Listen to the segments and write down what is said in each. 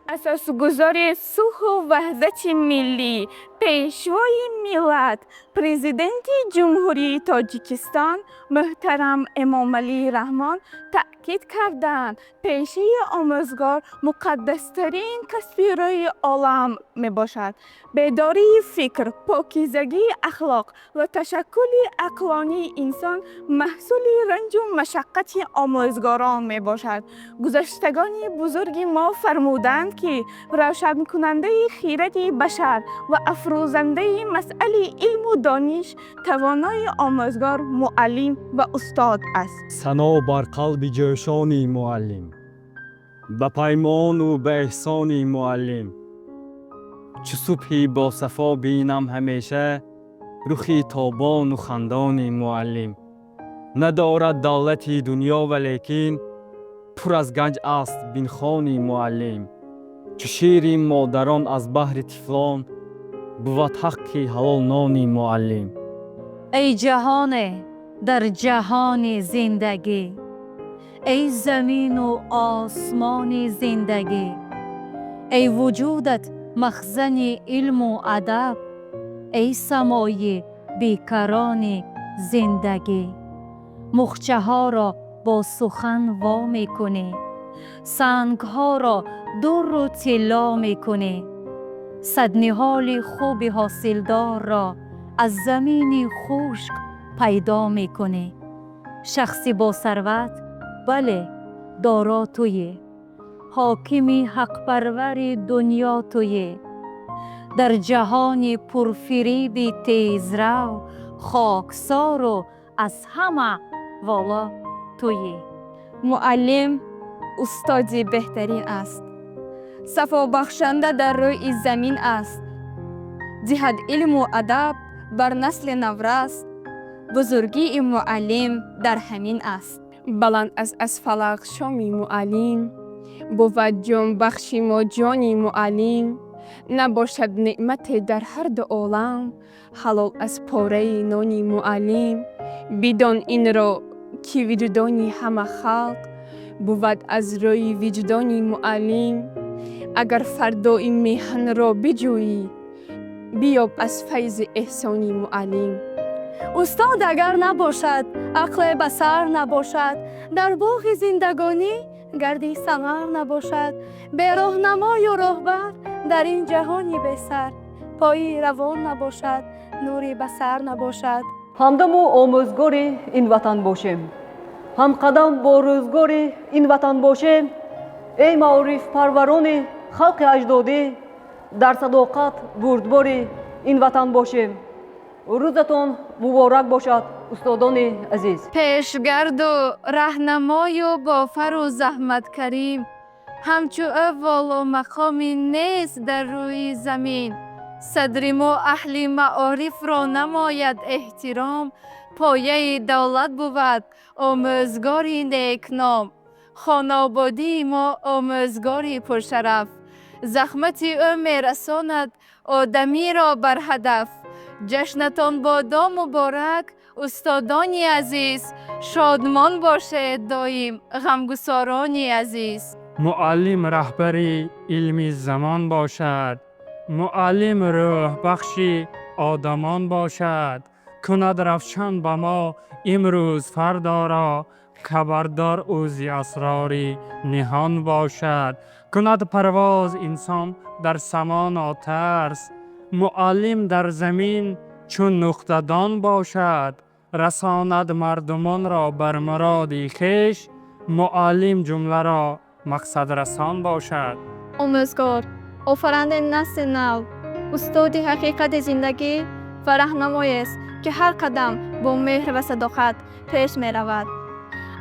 اساسگزار صلح و وحدت ملی، پیشوای ملت، پرزیدنت جمهوری تاجیکستان محترم امامعلی رحمان تأکید کردند پیشه آموزگار مقدسترین کسب روی عالم می باشد. بیداری فکر، پاکیزگی اخلاق و تشکل عقلانی انسان محصول رنج و مشقت آموزگاران می باشد. گذشتگان بزرگ ما فرمودند که روشن کننده خیرت بشر و افروزنده مسئله علم و دانش توانای آموزگار معلم و استاد است. ثنا بر قلب جوشان معلم، به پیمان و به احسان معلم. چو صبحی با صفا بینم همیشه، رخی تابان و خندان معلم. ندارد دولت دنیا ولیکن، پر از گنج است بینخوان معلم. چو شیر مادران از بهر طفلان، بود حق حلال نان معلم. ای جهان در جهان زندگی، ای زمین و آسمان زندگی، ای وجودت مخزن علم و ادب، ای سمای بیکران زندگی. مخچه ها را با سخن وا می کنی، سنگ ها را در و طلا می کنی. صد نهال خوب حاصلدار را از زمین خشک پیدا می کنی. شخصی با ثروت، بله دارا تویی، حاکمی حق پرور دنیا تویی. در جهان پرفریب تیزرو، خاکسار و از همه والا تویی. معلم استادی بهترین است. صفا بخشنده در روی زمین است. دهد علم و ادب بر نسل نورست. بزرگی معلم در همین است. بلند از فلک شام معلم، بود جان بخش ما جان معلم. نباشد نعمت در هر دو عالم، حلال از پاره نان معلم. بدان این را که وجدان همه خلق، بود از روی وجدان معلم. اگر فردای میهن را بجویی، بیاب از فیض احسان معلم. استاد اگر نباشد، عقل بصر نباشد، در باغ زندگانی گردی ثمر نباشد. به راهنمای و راهبر در این جهانی بسر، پای روان نباشد، نور بصر نباشد. همدم و آموزگار این وطن باشیم، هم قدم با روزگار این وطن باشیم. ای معارف پروران خلق اجدادی، در صداقت بردبار این وطن باشیم. روزتون مبارک باشد استادان عزیز. پیشگرد و راهنمای و بافر و زحمت کریم، همچو اول و مقامی نیست در روی زمین. صدر ما اهل معارف را نماید احترام، پایه دولت بود آموزگاری نیکنام. خانوادی ما آموزگاری پرشرف، زحمت او میرساند آدمی را بر هدف. جشنتان بادا مبارک استادانی عزیز، شادمان باشد دایم غمگسارانی عزیز. معلم رهبری علمی زمان باشد، معلم روح بخشی آدمان باشد. کند روشن به ما امروز فردا را، خبردار اوزی اسراری نهان باشد. کند پرواز انسان در سمان آترس، معلم در زمین چون نقطه‌دان باشد. رساند مردمان را بر مراد خویش، معلم جمله را مقصد رسان باشد. آموزگار آفریننده نسل نو، استاد حقیقت زندگی و راهنمایی است که هر قدم با مهر و صداقت پیش می رود.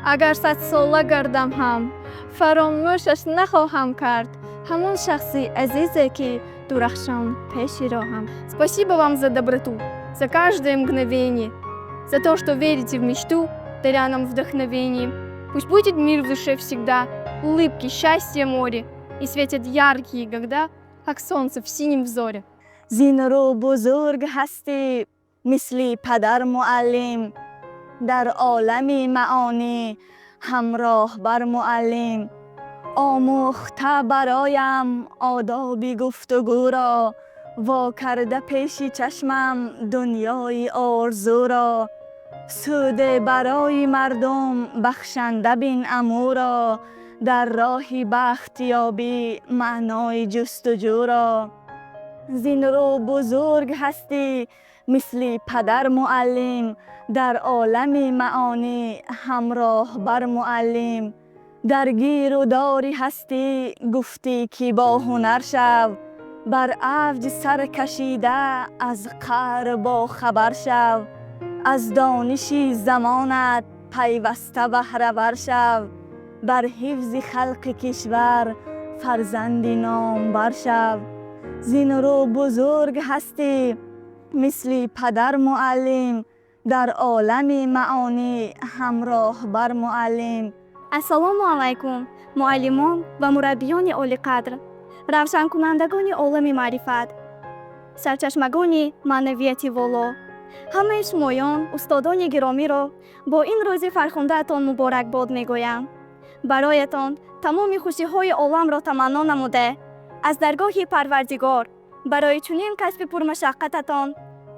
اگر 100 ساله گردم هم فراموشش نخواهم کرد، همون شخصی عزیزی که درخشان پیش راهم. Спасибо вам за доброту, за каждое мгновение, за то, что верите в мечту, даря нам вдохновение. Пусть будет мир в душе всегда, улыбки, счастье, море, и светят яркие года, как солнце в синем взоре. زین رو بزرگ هستی مثل پدر معلم، در عالم معانی همراه بر معلم. آموخته برایم آداب گفتگو را، وا کرده پیش چشمم دنیای آرزو را. سود برای مردم بخشنده بین امو را، در راه بخت یابی معنای جستجو را. زین رو بزرگ هستی مثل پدر معلم، در عالم معانی همراه بر معلم. در گیر و داری هستی گفتی که با هنر شو، بر اوج سر کشیده از قهر با خبر شو. از دانش زمانت پیوسته بهره ور شو، بر حفظ خلق کشور فرزند نامور شو. زین رو بزرگ هستی مثل پدر معلم، در عالم معانی همراه بر معلم. ассалому алайкум муаллимон ва мураббиёни олиқадр, равшанкунандагони олами маърифат, сарчашмагони маънавияти воло, ҳамаи шумоён устодони гиромиро бо ин рӯзи фархундаатон муборакбод мегӯям. бароятон тамоми хушиҳои оламро таманно намуде, аз даргоҳи парвардигор барои чунин касби пурмашаққататон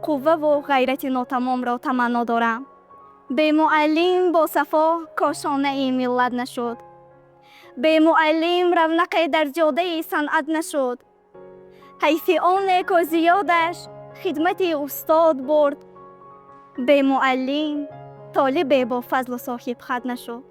қувваву ғайрати нотамомро таманно дорам. бе муаллим бо сафо кошонаи миллат нашуд, бе муаллим равнақе дар ҷодаи санъат нашуд. ҳайфи оне ко зиёдаш хидмати устод бурд, бе муаллим толибе бо фазлу соҳиб хат нашуд.